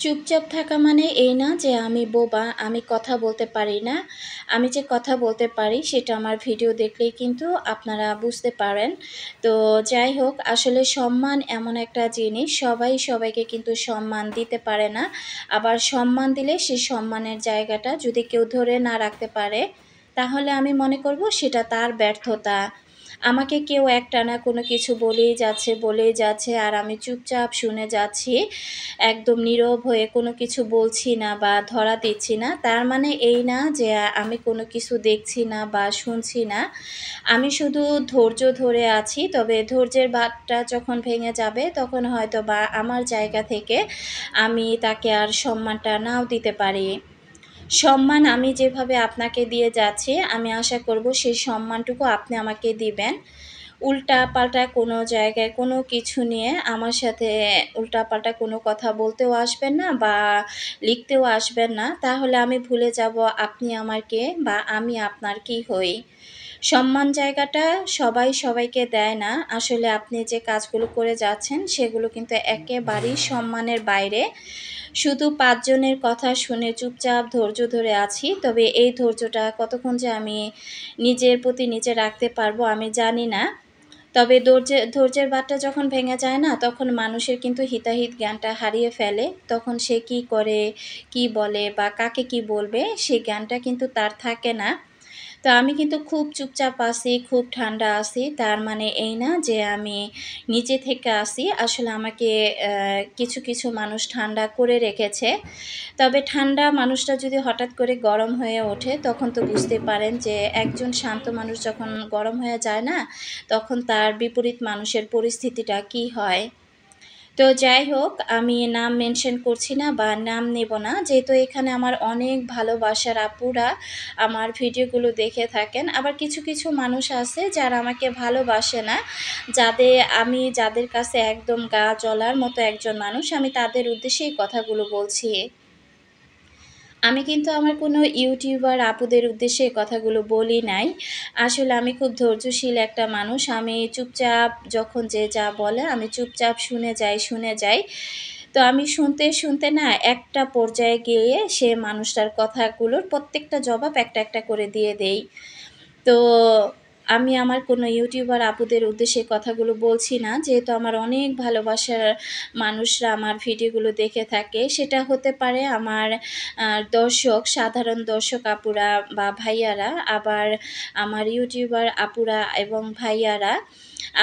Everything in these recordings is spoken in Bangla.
চুপচাপ থাকা মানে এই না যে আমি বোবা, আমি কথা বলতে পারি না। আমি যে কথা বলতে পারি সেটা আমার ভিডিও দেখলেই কিন্তু আপনারা বুঝতে পারেন। তো যাই হোক, আসলে সম্মান এমন একটা জিনিস, সবাই সবাইকে কিন্তু সম্মান দিতে পারে না। আবার সম্মান দিলে সেই সম্মানের জায়গাটা যদি কেউ ধরে না রাখতে পারে, তাহলে আমি মনে করব সেটা তার ব্যর্থতা। আমাকে কেউ একটানা কোনো কিছু বলেই যাচ্ছে আর আমি চুপচাপ শুনে যাচ্ছি। একদম নীরব হয়ে কোনো কিছু বলছি না বা ধরা দিচ্ছি না। তার মানে এই না যে আমি কোনো কিছু দেখছি না বা শুনছি না। আমি শুধু ধৈর্য ধরে আছি। তবে ধৈর্যের বাঁধটা যখন ভেঙে যাবে তখন হয়তোবা আমার জায়গা থেকে আমি তাকে আর সম্মানটা নাও দিতে পারি। সম্মান আমি যেভাবে আপনাকে দিয়ে যাচ্ছি, আমি আশা করব সেই সম্মানটুকু আপনি আমাকে দিবেন। উল্টাপাল্টা কোনো জায়গায় কোনো কিছু নিয়ে আমার সাথে উল্টাপাল্টা কোনো কথা বলতেও আসবেন না বা লিখতেও আসবেন না। তাহলে আমি ভুলে যাব আপনি আমার কে বা আমি আপনার কি হই। সম্মান জায়গাটা সবাই সবাইকে দেয় না। আসলে আপনি যে কাজগুলো করে যাচ্ছেন সেগুলো কিন্তু একেবারেই সম্মানের বাইরে। শুধু ৫ জনের কথা শুনে চুপচাপ ধৈর্য ধরে আছি। তবে এই ধৈর্যটা কতক্ষণ যে আমি নিজের প্রতি নিজে রাখতে পারবো আমি জানি না। তবে ধৈর্যের বাঁধটা যখন ভেঙে যায় না, তখন মানুষের কিন্তু হিতাহিত জ্ঞানটা হারিয়ে ফেলে। তখন সে কি করে, কি বলে বা কাকে কি বলবে, সেই জ্ঞানটা কিন্তু তার থাকে না। তো আমি কিন্তু খুব চুপচাপ আছি, খুব ঠান্ডা আছি। তার মানে এই না যে আমি নিচে থেকে আছি। আসলে আমাকে কিছু মানুষ ঠান্ডা করে রেখেছে। তবে ঠান্ডা মানুষটা যদি হঠাৎ করে গরম হয়ে ওঠে, তখন তো বুঝতে পারেন যে একজন শান্ত মানুষ যখন গরম হয়ে যায় না, তখন তার বিপরীত মানুষের পরিস্থিতিটা কী হয়। তো যাই হোক, আমি নাম মেনশন করছি না বা নাম নেব না। যেহেতু এখানে আমার অনেক ভালোবাসার আপুরা আমার ভিডিওগুলো দেখে থাকেন। আবার কিছু মানুষ আছে যারা আমাকে ভালোবাসে না। যাদের কাছে একদম গা জ্বলার মতো একজন মানুষ, আমি তাদের উদ্দেশ্যে এই কথাগুলো বলছি। আমি কিন্তু আমার কোনো ইউটিউবার আপুদের উদ্দেশ্যে এই কথাগুলো বলি নাই। আসলে আমি খুব ধৈর্যশীল একটা মানুষ। আমি চুপচাপ যখন যে যা বলে আমি চুপচাপ শুনে যাই। তো আমি শুনতে না একটা পর্যায়ে গিয়ে সে মানুষটার কথাগুলোর প্রত্যেকটা জবাব একটা করে দিয়ে দেই। তো আমি আমার কোনো ইউটিউবার আপুদের উদ্দেশ্যে কথাগুলো বলছি না। যেহেতু আমার অনেক ভালোবাসার মানুষরা আমার ভিডিওগুলো দেখে থাকে। সেটা হতে পারে আমার সাধারণ দর্শক আপুরা বা ভাইয়ারা, আবার আমার ইউটিউবার আপুরা এবং ভাইয়ারা।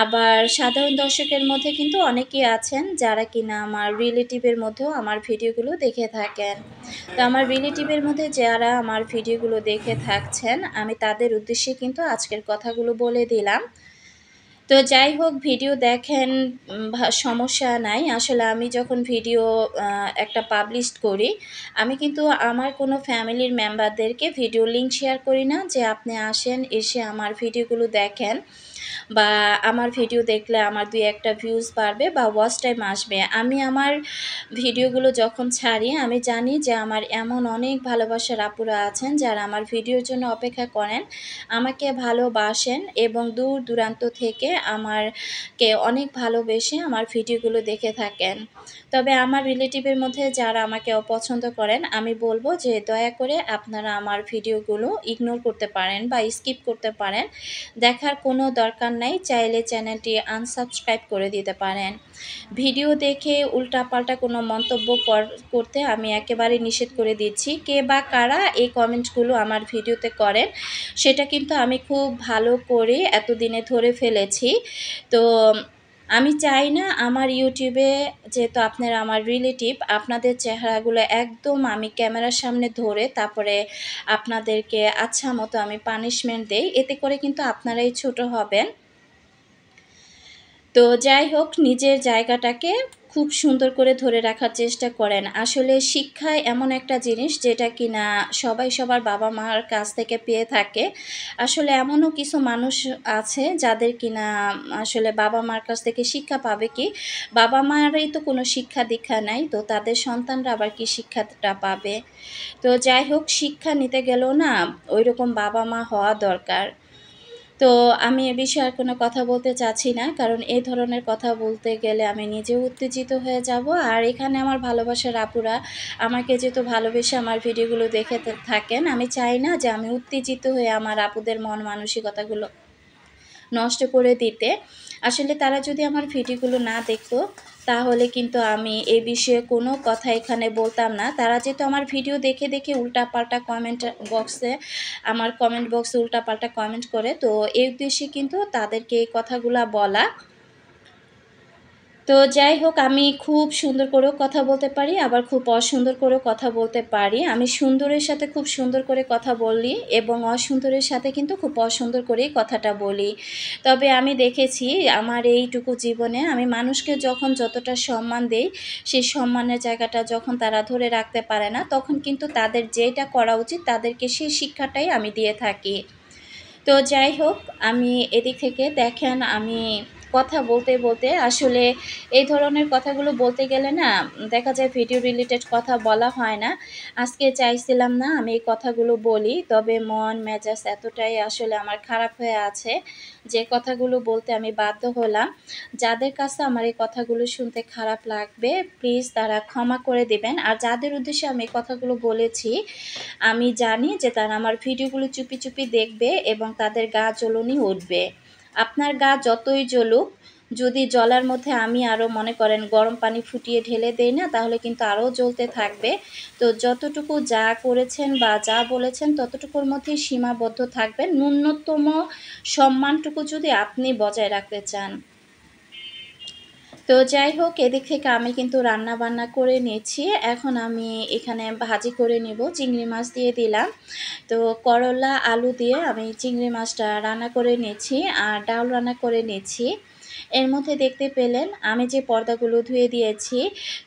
আবার সাধারণ দর্শকের মধ্যে কিন্তু অনেকেই আছেন যারা কিনা আমার রিলেটিভের মধ্যেও আমার ভিডিওগুলো দেখে থাকেন। তো আমার রিলেটিভের মধ্যে যারা আমার ভিডিওগুলো দেখে থাকছেন, আমি তাদের উদ্দেশ্যে কিন্তু আজকের কথাগুলো বলে দিলাম। তো যাই হোক, ভিডিও দেখেন, সমস্যা নাই। আসলে আমি যখন ভিডিও একটা পাবলিশড করি, আমি কিন্তু আমার কোনো ফ্যামিলির মেম্বারদেরকে ভিডিও লিংক শেয়ার করি না যে আপনি আসেন, এসে আমার ভিডিওগুলো দেখেন বা আমার ভিডিও দেখলে আমার ২-১ টা ভিউজ বাড়বে বা ওয়াচ টাইম আসবে। আমি আমার ভিডিওগুলো যখন ছাড়ি, আমি জানি যে আমার এমন অনেক ভালোবাসার আপুরা আছেন যারা আমার ভিডিওর জন্য অপেক্ষা করেন, আমাকে ভালোবাসেন এবং দূর-দূরান্ত থেকে আমারকে অনেক ভালোবেসে আমার ভিডিওগুলো দেখে থাকেন। তবে আমার রিলেটিভের মধ্যে যারা আমাকে অপছন্দ করেন, আমি বলব যে দয়া করে আপনারা আমার ভিডিওগুলো ইগনোর করতে পারেন বা স্কিপ করতে পারেন। দেখার কোনো দরকার নাই। চাইলে চ্যানেলটি আনসাবস্ক্রাইব করে দিতে পারেন। ভিডিও দেখে উল্টাপাল্টা কোনো মন্তব্য করতে আমি একেবারেই নিষেধ করে দিচ্ছি। কে বা কারা এই কমেন্টগুলো আমার ভিডিওতে করেন, সেটা কিন্তু আমি খুব ভালো করে এতদিনে ধরে ফেলেছি। তো আমি চাই না আমার ইউটিউবে, যেহেতু আপনারা আমার রিলেটিভ, আপনাদের চেহারাগুলো একদম আমি ক্যামেরার সামনে ধরে তারপরে আপনাদেরকে আচ্ছা মতো আমি পানিশমেন্ট দেই। এতে করে কিন্তু আপনারাই ছোট হবেন। তো যাই হোক, নিজের জায়গাটাকে খুব সুন্দর করে ধরে রাখার চেষ্টা করেন। আসলে শিক্ষা এমন একটা জিনিস যেটা কিনা সবাই সবার বাবা-মার কাছ থেকে পেয়ে থাকে। আসলে এমনও কিছু মানুষ আছে যাদের কিনা আসলে বাবা-মার কাছ থেকে শিক্ষা পাবে কি? বাবা-মারই তো কোনো শিক্ষা-দীক্ষা নাই। তো তাদের সন্তানরা আবার কি শিক্ষাটা পাবে? তো যাই হোক, শিক্ষা নিতে গেলেও না ঐরকম বাবা-মা হওয়া দরকার। তো আমি এ বিষয়ে আর কোনো কথা বলতে চাচ্ছি না। কারণ এই ধরনের কথা বলতে গেলে আমি নিজেও উত্তেজিত হয়ে যাব। আর এখানে আমার ভালোবাসার আপুরা আমাকে যেহেতু ভালোবেসে আমার ভিডিওগুলো দেখে থাকেন, আমি চাই না যে আমি উত্তেজিত হয়ে আমার আপুদের মন মানসিকতাগুলো নষ্ট করে দিতে। আসলে তারা যদি আমার ভিডিওগুলো না দেখতো, তাহলে কিন্তু আমি এই বিষয়ে কোনো কথা এখানে বলতাম না। তারা যেহেতু আমার ভিডিও দেখে, দেখে উল্টাপাল্টা আমার কমেন্ট বক্সে উল্টাপাল্টা কমেন্ট করে, তো এই উদ্দেশ্যে কিন্তু তাদেরকে এই কথাগুলা বলা। তো যাই হোক, আমি খুব সুন্দর করেও কথা বলতে পারি, আবার খুব অসুন্দর করেও কথা বলতে পারি। আমি সুন্দরের সাথে খুব সুন্দর করে কথা বলি এবং অসুন্দরের সাথে কিন্তু খুব অসুন্দর করেই কথাটা বলি। তবে আমি দেখেছি আমার এইটুকু জীবনে আমি মানুষকে যখন যতটা সম্মান দেই, সেই সম্মানের জায়গাটা যখন তারা ধরে রাখতে পারে না, তখন কিন্তু তাদের যেটা করা উচিত তাদেরকে সেই শিক্ষাটাই আমি দিয়ে থাকি। তো যাই হোক, আমি এদিক থেকে দেখেন আমি কথা বলতে, বলতে আসলে এই ধরনের কথাগুলো বলতে গেলে না দেখা যায় ভিডিও রিলেটেড কথা বলা হয় না। আজকে চাইছিলাম না আমি এই কথাগুলো বলি। তবে মন মেজাজ এতটাই আসলে আমার খারাপ হয়ে আছে যে কথাগুলো বলতে আমি বাধ্য হলাম। যাদের কাছে আমার এই কথাগুলো শুনতে খারাপ লাগবে প্লিজ তারা ক্ষমা করে দিবেন। আর যাদের উদ্দেশ্যে আমি এই কথাগুলো বলেছি, আমি জানি যে তারা আমার ভিডিওগুলো চুপি, চুপি দেখবে এবং তাদের গা জ্বলুনি উঠবে। আপনার গা যতই জ্বলুক, যদি জ্বলার মধ্যে আমি আরও মনে করেন গরম পানি ফুটিয়ে ঢেলে দেই না, তাহলে কিন্তু আরও জ্বলতে থাকবে। তো যতটুকু যা করেছেন বা যা বলেছেন ততটুকুর মধ্যেই সীমাবদ্ধ থাকবেন। ন্যূনতম সম্মানটুকু যদি আপনি বজায় রাখতে চান। তো যাই হোক, এদিক থেকে আমি কিন্তু রান্না-বান্না করে নিয়েছি। এখন আমি এখানে ভাজি করে নিব। চিংড়ি মাছ দিয়ে দিলাম। তো করলা, আলু দিয়ে আমি চিংড়ি মাছটা রান্না করে নিয়েছি আর ডাল রান্না করে নিয়েছি। এর মধ্যে দেখতে পেলেন আমি যে পর্দাগুলো ধুয়ে দিয়েছি,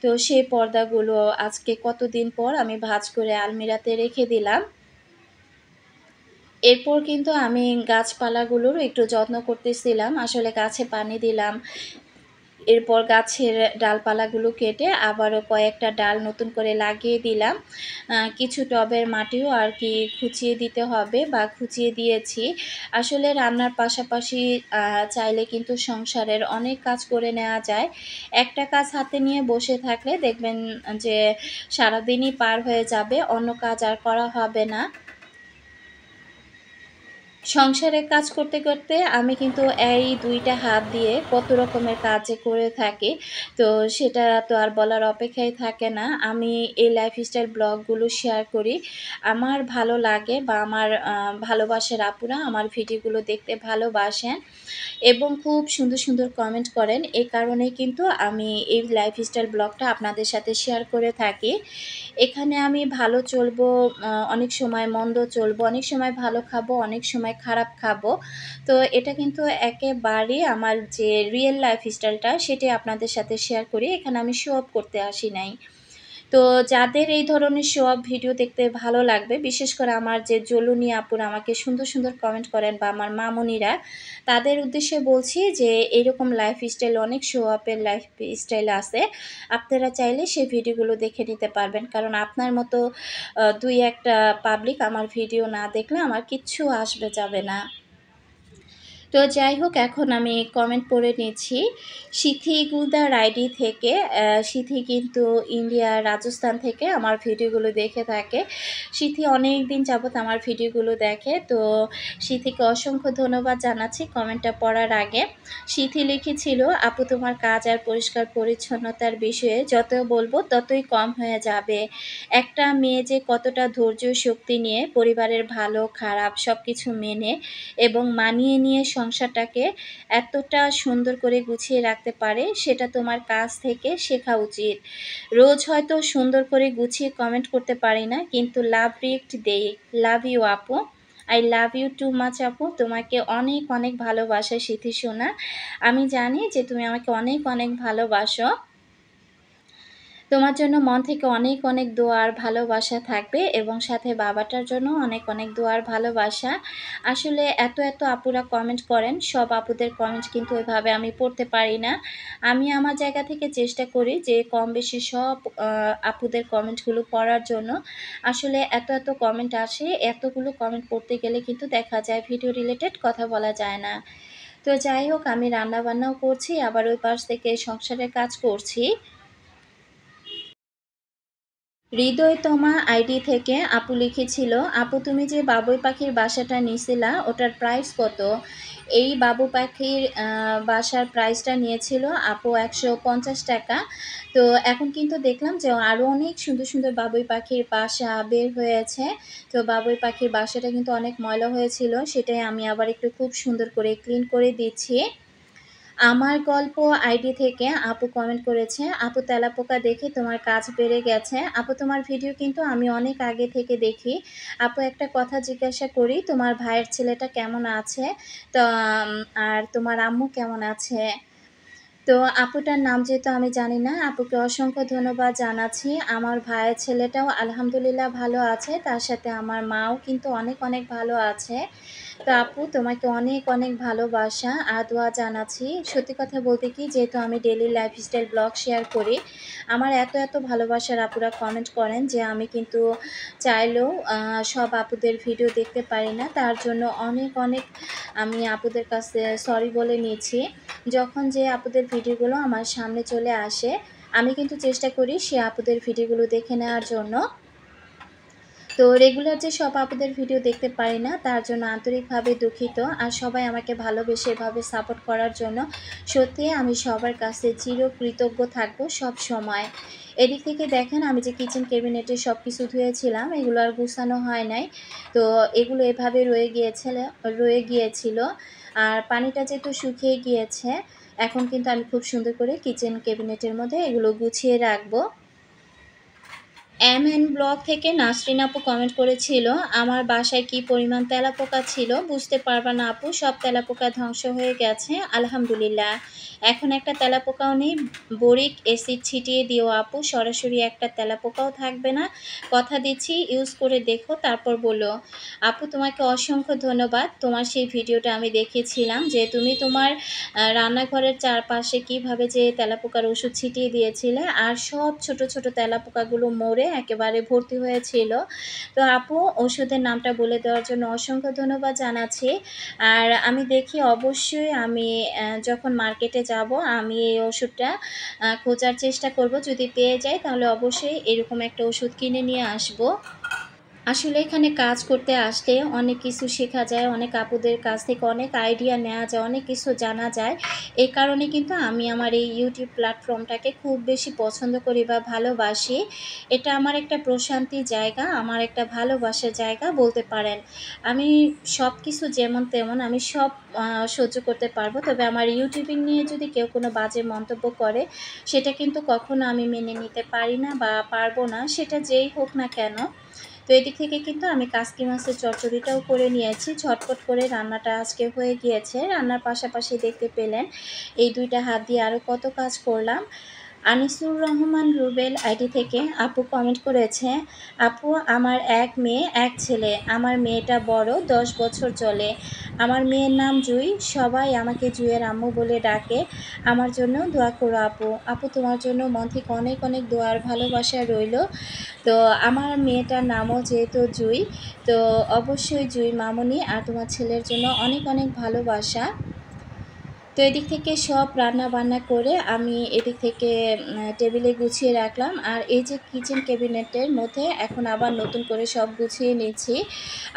তো সেই পর্দাগুলো আজকে কতদিন পর আমি ভাঁজ করে আলমিরাতে রেখে দিলাম। এরপর কিন্তু আমি গাছপালাগুলোর একটু যত্ন করতেছিলাম। আসলে গাছে পানি দিলাম। এরপর গাছের ডালপালাগুলো কেটে আবারও কয়েকটা ডাল নতুন করে লাগিয়ে দিলাম। কিছু টবের মাটিও আর কি খুঁচিয়ে দিতে হবে বা খুঁচিয়ে দিয়েছি। আসলে রান্নার পাশাপাশি চাইলে কিন্তু সংসারের অনেক কাজ করে নেওয়া যায়। একটা কাজ হাতে নিয়ে বসে থাকলে দেখবেন যে সারাদিনই পার হয়ে যাবে, অন্য কাজ আর করা হবে না। সংসারের কাজ করতে, করতে আমি কিন্তু এই ২ টা হাত দিয়ে কত রকমের কাজ যে করে থাকি। তো সেটা তো আর বলার অপেক্ষাই থাকে না। আমি এই লাইফস্টাইল ব্লগগুলো শেয়ার করি। আমার ভালো লাগে বা আমার ভালোবাসার আপুরা আমার ভিডিওগুলো দেখতে ভালোবাসেন এবং খুব সুন্দর, সুন্দর কমেন্ট করেন। এ কারণেই কিন্তু আমি এই লাইফস্টাইল ব্লগটা আপনাদের সাথে শেয়ার করে থাকি। এখানে আমি ভালো চলবো, অনেক সময় মন্দ চলবো, অনেক সময় ভালো খাবো, অনেক সময় খারাপ খাবো। তো এটা কিন্তু একেবারেই আমার যে রিয়েল লাইফস্টাইলটা সেটাই আপনাদের সাথে শেয়ার করি। এখানে আমি শো অফ করতে আসি নাই। তো যাদের এই ধরনের শো অফ ভিডিও দেখতে ভালো লাগবে, বিশেষ করে আমার যে জলুনি আপুরা আমাকে সুন্দর, সুন্দর কমেন্ট করেন বা আমার মামুনিরা, তাদের উদ্দেশ্যে বলছি যে এরকম লাইফস্টাইল অনেক শো অফের লাইফস্টাইল আছে। আপনারা চাইলে সেই ভিডিওগুলো দেখে নিতে পারবেন। কারণ আপনার মতো ২-১ টা পাবলিক আমার ভিডিও না দেখলে আমার কিচ্ছু আসবে যাবে না। তো যাই হোক, এখন আমি কমেন্ট পড়ে নিচ্ছি। সিথি গুলদার আইডি থেকে সিথি কিন্তু ইন্ডিয়া, রাজস্থান থেকে আমার ভিডিওগুলো দেখে থাকে। সিথি অনেকদিন যাবত আমার ভিডিওগুলো দেখে। তো সিথিকে অসংখ্য ধন্যবাদ জানাচ্ছি কমেন্টটা পড়ার আগে। সিথি লিখেছিল, "আপু তোমার কাজ আর পরিষ্কার পরিচ্ছন্নতার বিষয়ে যত বলব ততই কম হয়ে যাবে। একটা মেয়ে যে কতটা ধৈর্য শক্তি নিয়ে পরিবারের ভালো খারাপ সবকিছু মেনে এবং মানিয়ে নিয়ে সংসারটাকে এতটা সুন্দর করে গুছিয়ে রাখতে পারে সেটা তোমার কাছ থেকে শেখা উচিত। রোজ হয়তো সুন্দর করে গুছিয়ে কমেন্ট করতে পারি না, কিন্তু লাভ রিয়েক্ট দেই। লাভ ইউ আপু। I love you too much আপু। তোমাকে অনেক, অনেক ভালোবাসা সিথি সোনা। আমি জানি যে তুমি আমাকে অনেক, অনেক ভালোবাসো।" তোমার জন্য মন থেকে অনেক অনেক দোয়া আর ভালোবাসা থাকবে এবং সাথে বাবাটার জন্য অনেক অনেক দোয়া আর ভালোবাসা। আসলে এত এত আপুরা কমেন্ট করেন, সব আপুদের কমেন্ট কিন্তু ওইভাবে আমি পড়তে পারি না। আমি আমার জায়গা থেকে চেষ্টা করি যে কম বেশি সব আপুদের কমেন্টগুলো পড়ার জন্য। আসলে এত এত কমেন্ট আসে, এতগুলো কমেন্ট পড়তে গেলে কিন্তু দেখা যায় ভিডিও রিলেটেড কথা বলা যায় না। তো যাই হোক, আমি রান্না বান্নাও করছি, আবার ওই পাশ থেকে সংসারের কাজ করছি। হৃদয়তমা আইডি থেকে আপু লিখেছিল, আপু তুমি যে বাবুই পাখির বাসাটা নিছিলা ওটার প্রাইস কত? এই বাবু পাখির বাসার প্রাইসটা নিয়েছিল আপু 150 টাকা। তো এখন কিন্তু দেখলাম যে আরও অনেক সুন্দর সুন্দর বাবুই পাখির বাসা বের হয়েছে। তো বাবুই পাখির বাসাটা কিন্তু অনেক ময়লা হয়েছিল, সেটাই আমি আবার একটু খুব সুন্দর করে ক্লিন করে দিচ্ছি। আমার গল্প আইডি থেকে আপু কমেন্ট করেছে, আপু তেলাপোকা দেখে তোমার কাজ বেড়ে গেছে। আপু তোমার ভিডিও কিন্তু আমি অনেক আগে থেকে দেখি। আপু একটা কথা জিজ্ঞাসা করি, তোমার ভাইয়ের ছেলেটা কেমন আছে? তো আর তোমার আম্মু কেমন আছে? তো আপুটার নাম যেহেতু আমি জানি না, আপুকে অসংখ্য ধন্যবাদ জানাচ্ছি। আমার ভাইয়ের ছেলেটাও আলহামদুলিল্লাহ ভালো আছে, তার সাথে আমার মাও কিন্তু অনেক অনেক ভালো আছে। তো আপু তোমাকে অনেক অনেক ভালোবাসা আর দোয়া জানাচ্ছি। সত্যি কথা বলতে কি, যেহেতু আমি ডেইলি লাইফস্টাইল ব্লগ শেয়ার করি, আমার এত এত ভালোবাসার আপুরা কমেন্ট করেন যে আমি কিন্তু চাইলেও সব আপুদের ভিডিও দেখতে পারি না। তার জন্য অনেক অনেক আমি আপুদের কাছে সরি বলে নিয়েছি। যখন যে আপুদের ভিডিওগুলো আমার সামনে চলে আসে, আমি কিন্তু চেষ্টা করি সে আপুদের ভিডিওগুলো দেখে নেওয়ার জন্য। তো রেগুলার যে সব আপুদের ভিডিও দেখতে পারি না, তার জন্য আন্তরিকভাবে দুঃখিত। আর সবাই আমাকে ভালোবেসে এভাবে সাপোর্ট করার জন্য সত্যি আমি সবার কাছে চিরকৃতজ্ঞ থাকবো সব সময়। এদিক থেকে দেখেন, আমি যে কিচেন ক্যাবিনেটে সব কিছু ধুয়েছিলাম, এগুলো আর গুছানো হয় নাই। তো এগুলো এভাবে রয়ে গিয়েছিল। আর পানিটা যেহেতু শুকিয়ে গিয়েছে, এখন কিন্তু আমি খুব সুন্দর করে কিচেন ক্যাবিনেটের মধ্যে এগুলো গুছিয়ে রাখবো। এমএন ব্লগ থেকে নাসরিন আপু কমেন্ট করেছিল, আমার বাসায় কি পরিমাণ তেলাপোকা ছিল বুঝতে পারবা না আপু, সব তেলাপোকা ধ্বংস হয়ে গেছে আলহামদুলিল্লাহ। এখন একটা তেলাপোকাও নেই। বরিক অ্যাসিড ছিটিয়ে দিও আপু, সরাসরি একটা তেলাপোকাও থাকবে না, কথা দিচ্ছি। ইউজ করে দেখো, তারপর বলো। আপু তোমাকে অসংখ্য ধন্যবাদ। তোমার সেই ভিডিওটা আমি দেখেছিলাম যে তুমি তোমার রান্নাঘরের চারপাশে কিভাবে যে তেলাপোকার ওষুধ ছিটিয়ে দিয়েছিলে, আর সব ছোট ছোট তেলাপোকাগুলো মরে একেবারে ভর্তি হয়েছিল। তো আপু ওষুধের নামটা বলে দেওয়ার জন্য অসংখ্য ধন্যবাদ জানাচ্ছি। আর আমি দেখি অবশ্যই আমি যখন মার্কেটে যাব আমি এই ওষুধটা খোঁজার চেষ্টা করব, যদি পেয়ে যাই তাহলে অবশ্যই এরকম একটা ওষুধ কিনে নিয়ে আসব। আসলে এখানে কাজ করতে আসলে অনেক কিছু শেখা যায়, অনেক আপুদের কাছ থেকে অনেক আইডিয়া নেওয়া যায়, অনেক কিছু জানা যায়। এই কারণে কিন্তু আমি আমার এই ইউটিউব প্ল্যাটফর্মটাকে খুব বেশি পছন্দ করি বা ভালোবাসি। এটা আমার একটা প্রশান্তির জায়গা, আমার একটা ভালোবাসার জায়গা বলতে পারেন। আমি সব কিছু যেমন তেমন আমি সব সহ্য করতে পারবো, তবে আমার ইউটিউবিং নিয়ে যদি কেউ কোনো বাজে মন্তব্য করে, সেটা কিন্তু কখনো আমি মেনে নিতে পারি না বা পারবো না, সেটা যেই হোক না কেন। তো এদিক থেকে কিন্তু আমি কাসকি মাছের চচ্চড়িটাও করে নিয়েছি, ঝটপট করে রান্নাটা আজকে হয়ে গিয়েছে। রান্নার পাশাপাশি দেখতে পেলেন এই দুইটা হাত দিয়ে আরও কত কাজ করলাম। আনিসুর রহমান রুবেল আইডি থেকে আপু কমেন্ট করেছে, আপু আমার এক মেয়ে এক ছেলে, আমার মেয়েটা বড় 10 বছর চলে, আমার মেয়ের নাম জুই, সবাই আমাকে জুইয়ের আম্মু বলে ডাকে, আমার জন্য দোয়া করো আপু। আপু তোমার জন্য মন থেকে অনেক অনেক দোয়ার ভালোবাসা রইল। তো আমার মেয়েটার নামও যেহেতু জুই, তো অবশ্যই জুই মামুনি আর তোমার ছেলের জন্য অনেক অনেক ভালোবাসা। তো এদিক থেকে সব রান্না বান্না করে আমি এদিক থেকে টেবিলে গুছিয়ে রাখলাম। আর এই যে কিচেন ক্যাবিনেটের মধ্যে এখন আবার নতুন করে সব গুছিয়ে নিচ্ছি।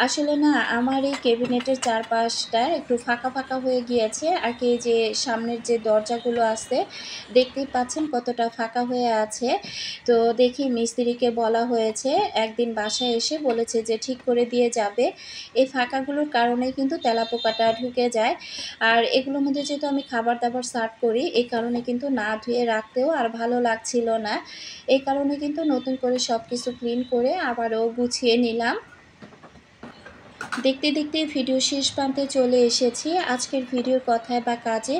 আসলে না, আমার এই ক্যাবিনেটের চারপাশটা একটু ফাঁকা ফাঁকা হয়ে গিয়েছে। আর কি যে সামনের যে দরজাগুলো আছে, দেখতেই পাচ্ছেন কতটা ফাঁকা হয়ে আছে। তো দেখি মিস্ত্রিকে বলা হয়েছে, একদিন বাসায় এসে বলেছে যে ঠিক করে দিয়ে যাবে। এই ফাঁকাগুলোর কারণেই কিন্তু তেলাপোকাটা ঢুকে যায়। আর এগুলোর মধ্যে যেহেতু আমি খাবার দাবার সার্ভ করি, এই কারণে কিন্তু না ধুয়ে রাখতেও আর ভালো লাগছিল না। এই কারণে কিন্তু নতুন করে সব কিছু ক্লিন করে আবারও গুছিয়ে নিলাম। দেখতে দেখতে ভিডিও শেষ প্রান্তে চলে এসেছি। আজকের ভিডিওর কথায় বা কাজে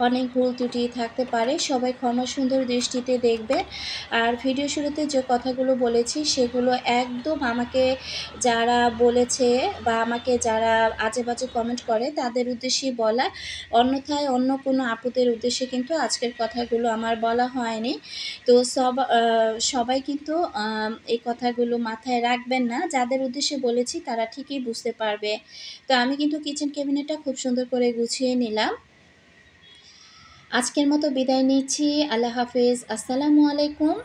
অনেক ভুল ত্রুটি থাকতে পারে, সবাই ক্ষমা সুন্দর দৃষ্টিতে দেখবেন। আর ভিডিও শুরুতে যে কথাগুলো বলেছি সেগুলো একদম আমাকে যারা বলেছে বা আমাকে যারা আজে বাজে কমেন্ট করে তাদের উদ্দেশ্যেই বলা, অন্যথায় অন্য কোনো আপুদের উদ্দেশ্যে কিন্তু আজকের কথাগুলো আমার বলা হয়নি। তো সবাই কিন্তু এই কথাগুলো মাথায় রাখবেন না। যাদের উদ্দেশ্যে বলেছি তারা ঠিকই বুঝতে পারবে। তো আমি কিন্তু কিচেন ক্যাবিনেটটা খুব সুন্দর করে গুছিয়ে নিলাম। আজকের মতো বিদায় নিচ্ছি। আল্লাহ হাফেজ। আসসালামু আলাইকুম।